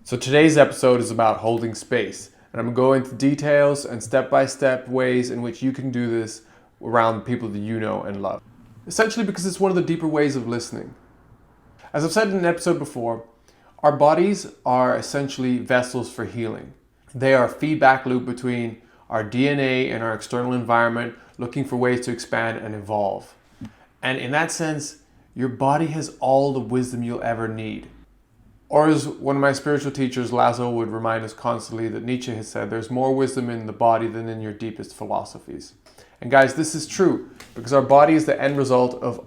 So today's episode is about holding space, and I'm going to go into details and step-by-step ways in which you can do this around people that you know and love. Essentially because it's one of the deeper ways of listening. As I've said in an episode before, our bodies are essentially vessels for healing. They are a feedback loop between our DNA and our external environment, looking for ways to expand and evolve. And in that sense, your body has all the wisdom you'll ever need. Or as one of my spiritual teachers, Lazo, would remind us constantly that Nietzsche has said, there's more wisdom in the body than in your deepest philosophies. And guys, this is true because our body is the end result of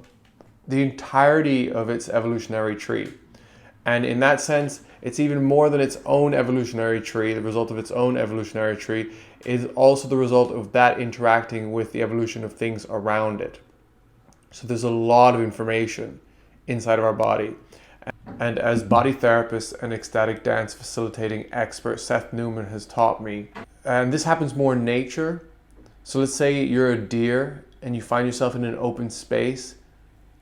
the entirety of its evolutionary tree. And in that sense, it's even more than its own evolutionary tree. The result of its own evolutionary tree is also the result of that interacting with the evolution of things around it. So there's a lot of information inside of our body. And as body therapist and ecstatic dance facilitating expert Seth Newman has taught me, and this happens more in nature. So let's say you're a deer and you find yourself in an open space,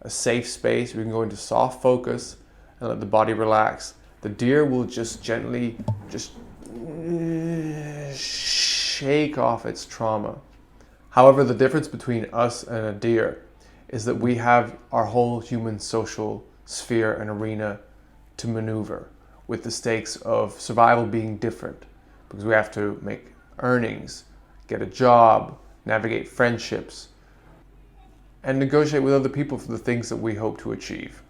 a safe space where you can go into soft focus and let the body relax. The deer will just gently shake off its trauma. However, the difference between us and a deer is that we have our whole human social sphere and arena to maneuver, with the stakes of survival being different because we have to make earnings, get a job, navigate friendships, and negotiate with other people for the things that we hope to achieve.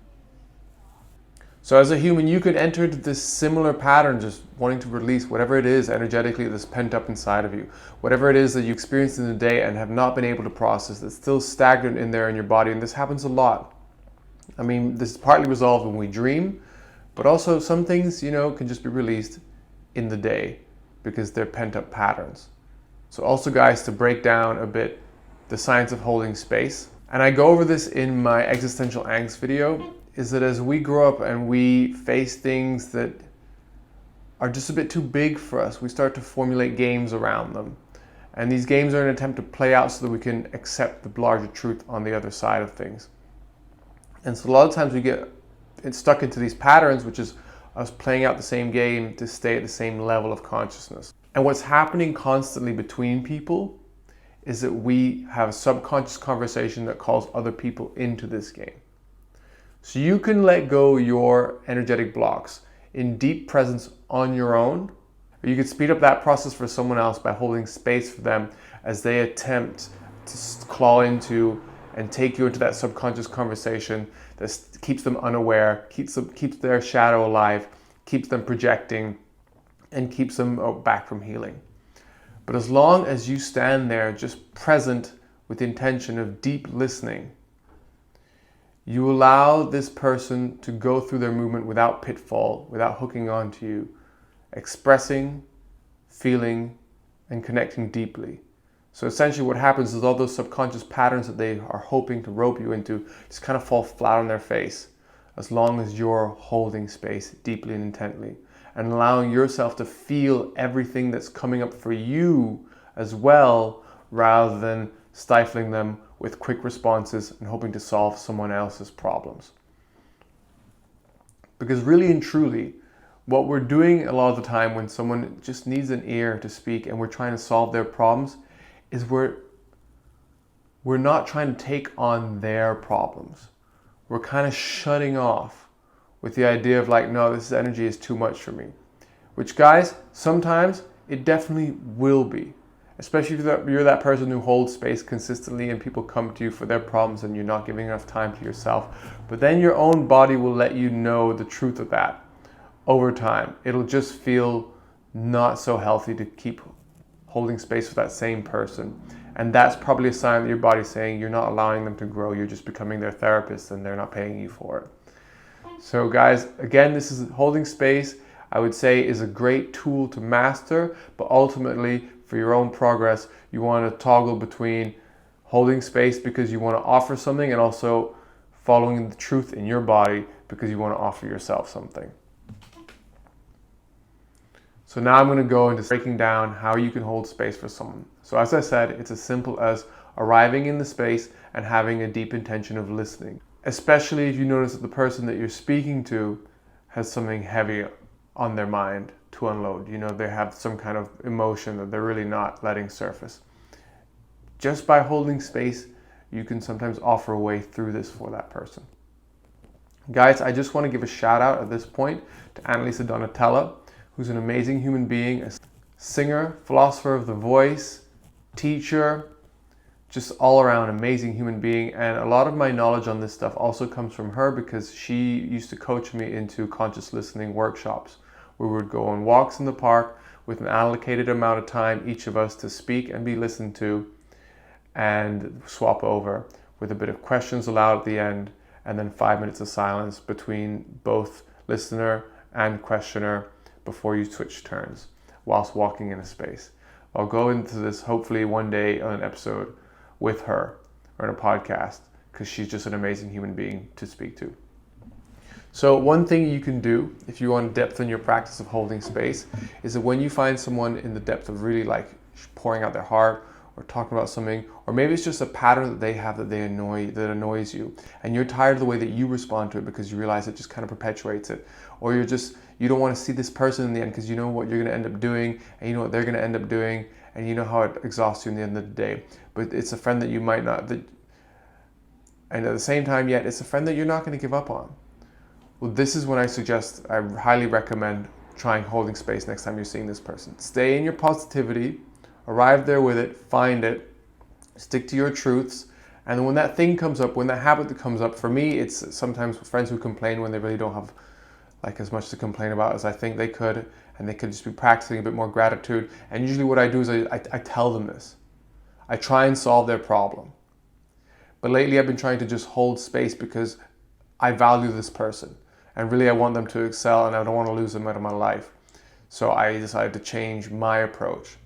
So as a human, you could enter into this similar pattern, just wanting to release whatever it is energetically that's pent up inside of you, whatever it is that you experienced in the day and have not been able to process, that's still stagnant in there in your body. And this happens a lot. I mean, this is partly resolved when we dream, but also some things, can just be released in the day because they're pent up patterns. So also, guys, to break down a bit the science of holding space, and I go over this in my existential angst video, is that as we grow up and we face things that are just a bit too big for us, we start to formulate games around them. And these games are an attempt to play out so that we can accept the larger truth on the other side of things. And so a lot of times we get stuck into these patterns, which is us playing out the same game to stay at the same level of consciousness. And what's happening constantly between people is that we have a subconscious conversation that calls other people into this game. So you can let go your energetic blocks in deep presence on your own, or you could speed up that process for someone else by holding space for them as they attempt to claw into and take you into that subconscious conversation that keeps them unaware, keeps their shadow alive, keeps them projecting, and keeps them back from healing. But as long as you stand there just present with the intention of deep listening, you allow this person to go through their movement without pitfall, without hooking onto you, expressing, feeling, and connecting deeply. So essentially what happens is all those subconscious patterns that they are hoping to rope you into just kind of fall flat on their face as long as you're holding space deeply and intently and allowing yourself to feel everything that's coming up for you as well, rather than stifling them with quick responses and hoping to solve someone else's problems. Because really and truly, what we're doing a lot of the time when someone just needs an ear to speak and we're trying to solve their problems is we're not trying to take on their problems. We're kind of shutting off with the idea of like, no, this energy is too much for me. Which, guys, sometimes it definitely will be. Especially if you're that person who holds space consistently and people come to you for their problems and you're not giving enough time to yourself. But then your own body will let you know the truth of that over time. It'll just feel not so healthy to keep holding space for that same person. And that's probably a sign that your body's saying you're not allowing them to grow. You're just becoming their therapist and they're not paying you for it. So guys, again, this is holding space, I would say, is a great tool to master, but ultimately for your own progress, you want to toggle between holding space because you want to offer something and also following the truth in your body because you want to offer yourself something. So now I'm going to go into breaking down how you can hold space for someone. So as I said, it's as simple as arriving in the space and having a deep intention of listening. Especially if you notice that the person that you're speaking to has something heavy on their mind to unload. They have some kind of emotion that they're really not letting surface. Just by holding space, you can sometimes offer a way through this for that person. Guys, I just want to give a shout out at this point to Annalisa Donatella, who's an amazing human being, a singer, philosopher of the voice, teacher, just all around amazing human being. And a lot of my knowledge on this stuff also comes from her, because she used to coach me into conscious listening workshops where we would go on walks in the park with an allocated amount of time, each of us, to speak and be listened to, and swap over with a bit of questions allowed at the end, and then 5 minutes of silence between both listener and questioner before you switch turns whilst walking in a space. I'll go into this hopefully one day on an episode with her or in a podcast, because she's just an amazing human being to speak to. So one thing you can do if you want depth in your practice of holding space is that when you find someone in the depth of really like pouring out their heart or talking about something, or maybe it's just a pattern that they have that annoys you, and you're tired of the way that you respond to it because you realize it just kind of perpetuates it, or you don't want to see this person in the end because you know what you're going to end up doing, and you know what they're going to end up doing, and you know how it exhausts you in the end of the day. But it's a friend that you might not, and at the same time, yet it's a friend that you're not going to give up on. Well, this is when I highly recommend trying holding space next time you're seeing this person. Stay in your positivity, arrive there with it, find it, stick to your truths, and then when that thing comes up, when that habit that comes up, for me, it's sometimes friends who complain when they really don't have like as much to complain about as I think they could, and they could just be practicing a bit more gratitude. And usually what I do is I tell them this. I try and solve their problem. But lately I've been trying to just hold space because I value this person, and really I want them to excel, and I don't want to lose them out of my life. So I decided to change my approach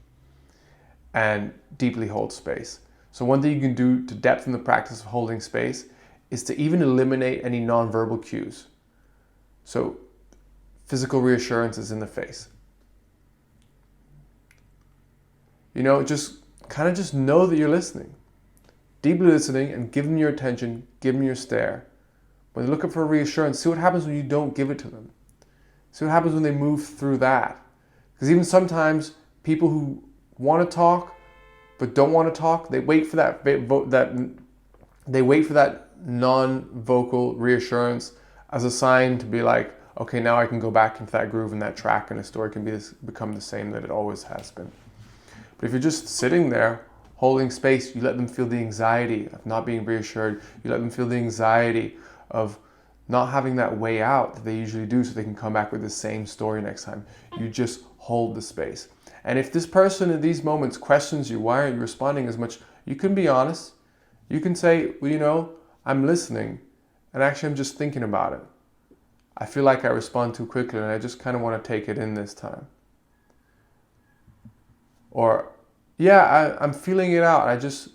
and deeply hold space. So one thing you can do to depthen the practice of holding space is to even eliminate any nonverbal cues. So physical reassurances in the face. Just know that you're listening. Deeply listening, and give them your attention, give them your stare. When they're looking for a reassurance, see what happens when you don't give it to them. See what happens when they move through that. Because even sometimes people who want to talk but don't want to talk, they wait for that non-vocal reassurance as a sign to be like, okay, now I can go back into that groove and that track, and the story can become the same that it always has been. But if you're just sitting there holding space, you let them feel the anxiety of not being reassured. You let them feel the anxiety of not having that way out that they usually do, so they can come back with the same story next time. You just hold the space. And if this person in these moments questions you, why aren't you responding as much, you can be honest. You can say, well, I'm listening, and actually I'm just thinking about it. I feel like I respond too quickly, and I just kind of want to take it in this time. Or, yeah, I'm feeling it out.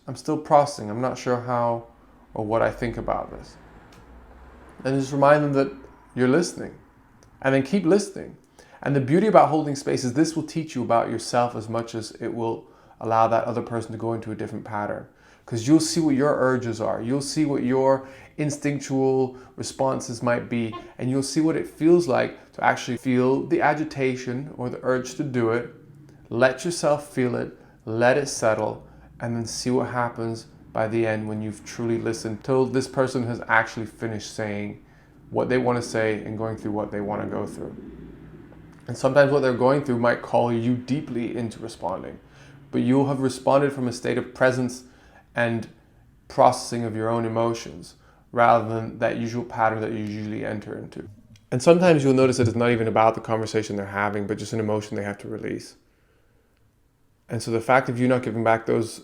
I'm still processing. I'm not sure how or what I think about this. And just remind them that you're listening, and then keep listening. And the beauty about holding space is this will teach you about yourself as much as it will allow that other person to go into a different pattern. Because you'll see what your urges are. You'll see what your instinctual responses might be. And you'll see what it feels like to actually feel the agitation or the urge to do it. Let yourself feel it. Let it settle. And then see what happens by the end when you've truly listened till this person has actually finished saying what they want to say and going through what they want to go through. And sometimes what they're going through might call you deeply into responding. But you'll have responded from a state of presence and processing of your own emotions rather than that usual pattern that you usually enter into. And sometimes you'll notice that it's not even about the conversation they're having, but just an emotion they have to release. And so the fact of you not giving back those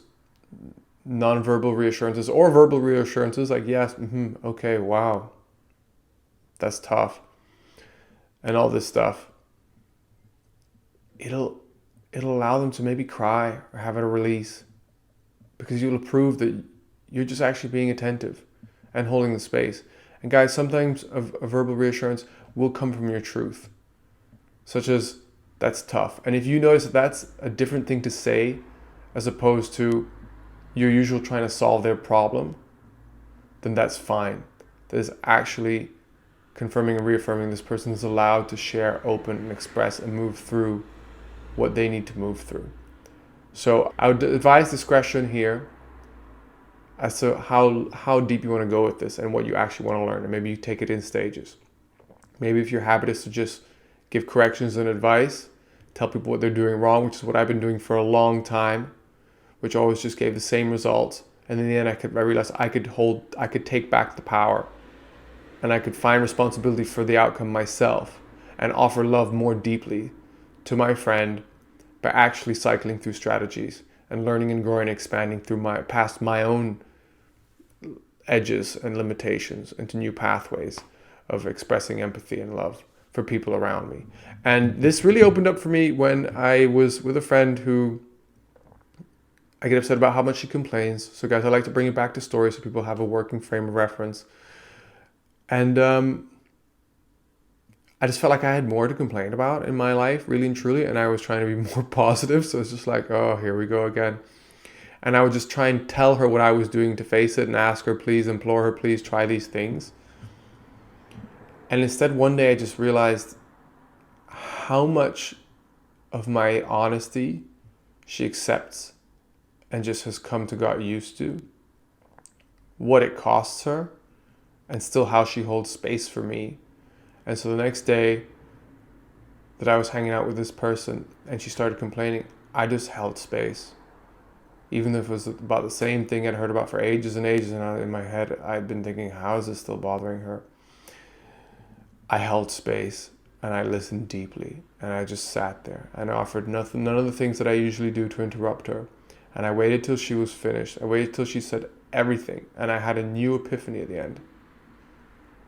nonverbal reassurances or verbal reassurances like, yes, okay, wow, that's tough, and all this stuff, it'll allow them to maybe cry or have a release, because you'll prove that you're just actually being attentive and holding the space. And guys, sometimes a verbal reassurance will come from your truth, such as, that's tough. And if you notice that that's a different thing to say as opposed to your usual trying to solve their problem, then that's fine. That is actually confirming and reaffirming this person is allowed to share, open, and express and move through what they need to move through. So I would advise discretion here as to how deep you want to go with this and what you actually want to learn. And maybe you take it in stages. Maybe if your habit is to just give corrections and advice, tell people what they're doing wrong, which is what I've been doing for a long time, which always just gave the same results. And in the end, I realized I could take back the power, and I could find responsibility for the outcome myself and offer love more deeply to my friend by actually cycling through strategies and learning and growing and expanding past my own edges and limitations into new pathways of expressing empathy and love for people around me. And this really opened up for me when I was with a friend who I get upset about how much she complains. So guys, I like to bring it back to stories so people have a working frame of reference. And I just felt like I had more to complain about in my life, really and truly, and I was trying to be more positive. So it's just like, oh, here we go again. And I would just try and tell her what I was doing to face it and ask her, please, implore her, please try these things. And instead, one day I just realized how much of my honesty she accepts and just has come to got used to, what it costs her, and still how she holds space for me. And so the next day that I was hanging out with this person and she started complaining, I just held space. Even if it was about the same thing I'd heard about for ages and ages, and in my head I'd been thinking, how is this still bothering her? I held space and I listened deeply, and I just sat there and I offered none of the things that I usually do to interrupt her. And I waited till she was finished. I waited till she said everything, and I had a new epiphany at the end.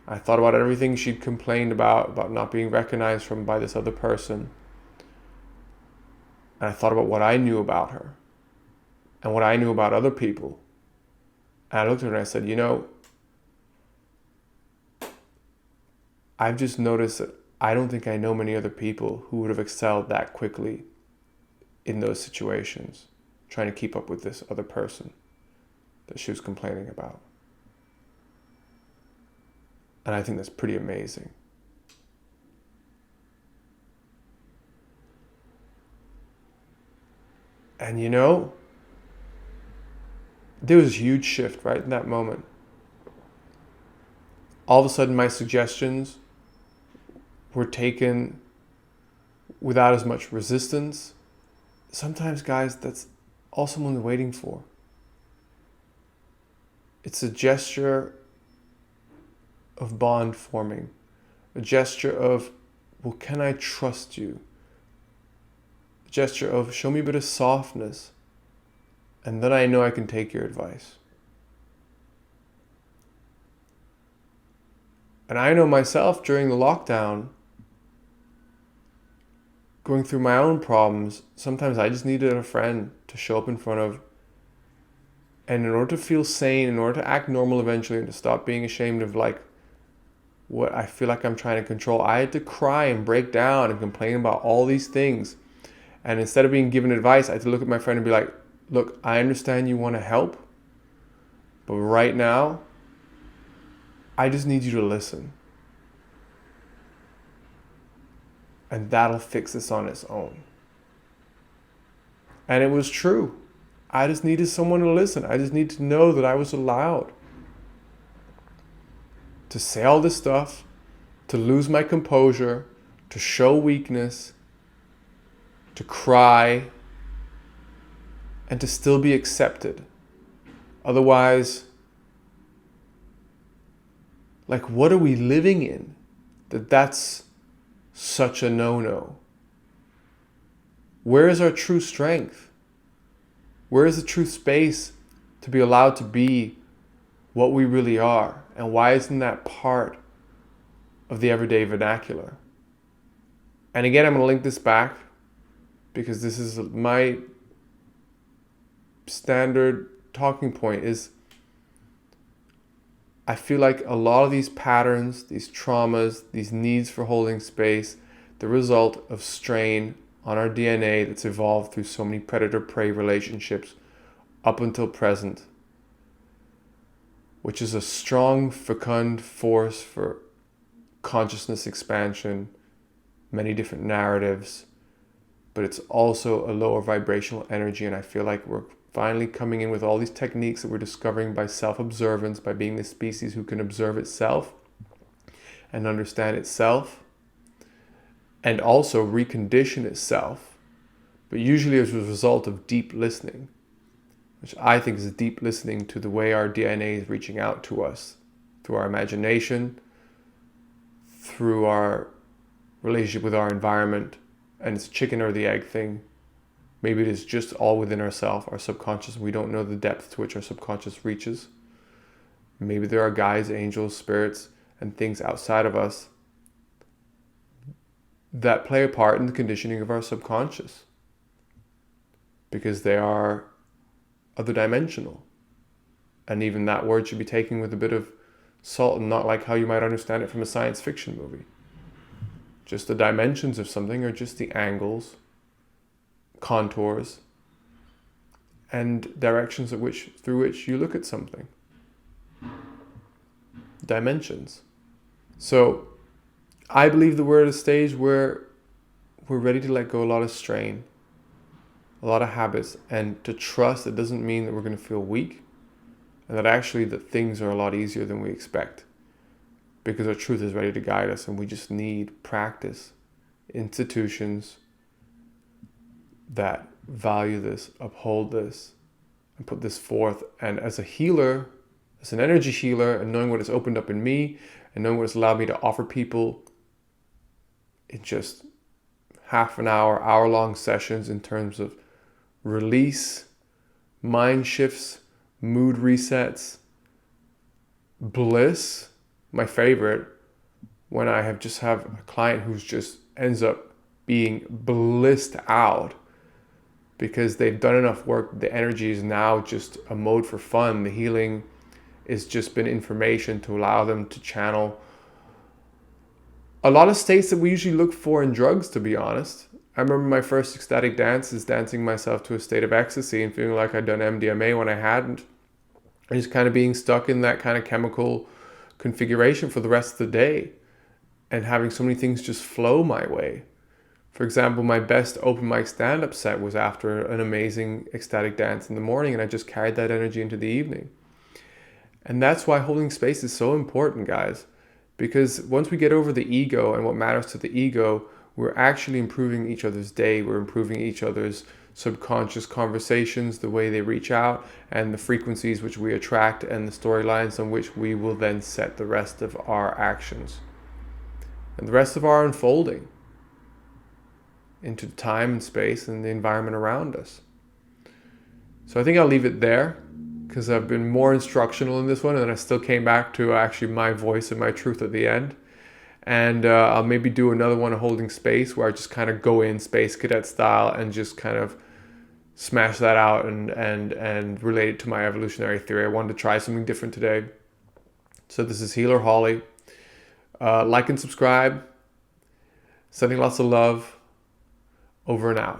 I thought about everything she'd complained about not being recognized by this other person. And I thought about what I knew about her and what I knew about other people. And I looked at her and I said, I've just noticed that I don't think I know many other people who would have excelled that quickly in those situations, trying to keep up with this other person that she was complaining about. And I think that's pretty amazing. And there was a huge shift right in that moment. All of a sudden, my suggestions were taken without as much resistance. Sometimes, guys, that's all someone's waiting for. It's a gesture of bond forming, a gesture of, well, can I trust you? A gesture of, show me a bit of softness, and then I know I can take your advice. And I know myself during the lockdown, going through my own problems, sometimes I just needed a friend to show up in front of. And in order to feel sane, in order to act normal eventually, and to stop being ashamed of what I feel like I'm trying to control, I had to cry and break down and complain about all these things. And instead of being given advice, I had to look at my friend and be like, look, I understand you want to help, but right now, I just need you to listen. And that'll fix this on its own. And it was true. I just needed someone to listen. I just needed to know that I was allowed to say all this stuff, to lose my composure, to show weakness, to cry, and to still be accepted. Otherwise, what are we living in? That's such a no-no. Where is our true strength? Where is the true space to be allowed to be what we really are? And why isn't that part of the everyday vernacular? And again, I'm going to link this back because this is my standard talking point is I feel like a lot of these patterns, these traumas, these needs for holding space, the result of strain on our DNA that's evolved through so many predator-prey relationships up until present, which is a strong, fecund force for consciousness expansion, many different narratives, but it's also a lower vibrational energy. And I feel like we're finally coming in with all these techniques that we're discovering by self-observance, by being the species who can observe itself and understand itself, and also recondition itself, but usually as a result of deep listening, which I think is deep listening to the way our DNA is reaching out to us, through our imagination, through our relationship with our environment. And it's chicken or the egg thing. Maybe it is just all within ourselves, our subconscious. We don't know the depth to which our subconscious reaches. Maybe there are guides, angels, spirits, and things outside of us that play a part in the conditioning of our subconscious, because they are other dimensional. And even that word should be taken with a bit of salt, and not like how you might understand it from a science fiction movie. Just the dimensions of something are just the angles, contours, and directions through which you look at something. Dimensions. So I believe that we're at a stage where we're ready to let go a lot of strain, a lot of habits, and to trust it doesn't mean that we're going to feel weak, and that actually that things are a lot easier than we expect, because our truth is ready to guide us, and we just need practice, institutions that value this, uphold this, and put this forth. And as a healer, as an energy healer, and knowing what has opened up in me, and knowing what it's allowed me to offer people in just half an hour, hour-long sessions in terms of release, mind shifts, mood resets, bliss. My favorite, when I have a client who's just ends up being blissed out because they've done enough work. The energy is now just a mode for fun. The healing has just been information to allow them to channel a lot of states that we usually look for in drugs, to be honest. I remember my first ecstatic dance is dancing myself to a state of ecstasy and feeling like I'd done MDMA when I hadn't. And just kind of being stuck in that kind of chemical configuration for the rest of the day, and having so many things just flow my way. For example, my best open mic stand-up set was after an amazing ecstatic dance in the morning, and I just carried that energy into the evening. And that's why holding space is so important, guys, because once we get over the ego and what matters to the ego, we're actually improving each other's day. We're improving each other's subconscious conversations, the way they reach out, and the frequencies which we attract, and the storylines on which we will then set the rest of our actions and the rest of our unfolding into time and space and the environment around us. So I think I'll leave it there, because I've been more instructional in this one, and then I still came back to actually my voice and my truth at the end. And I'll maybe do another one of holding space, where I just kind of go in space cadet style and just kind of smash that out and relate it to my evolutionary theory. I wanted to try something different today. So this is Healer Holly. Like and subscribe. Sending lots of love. Over and out.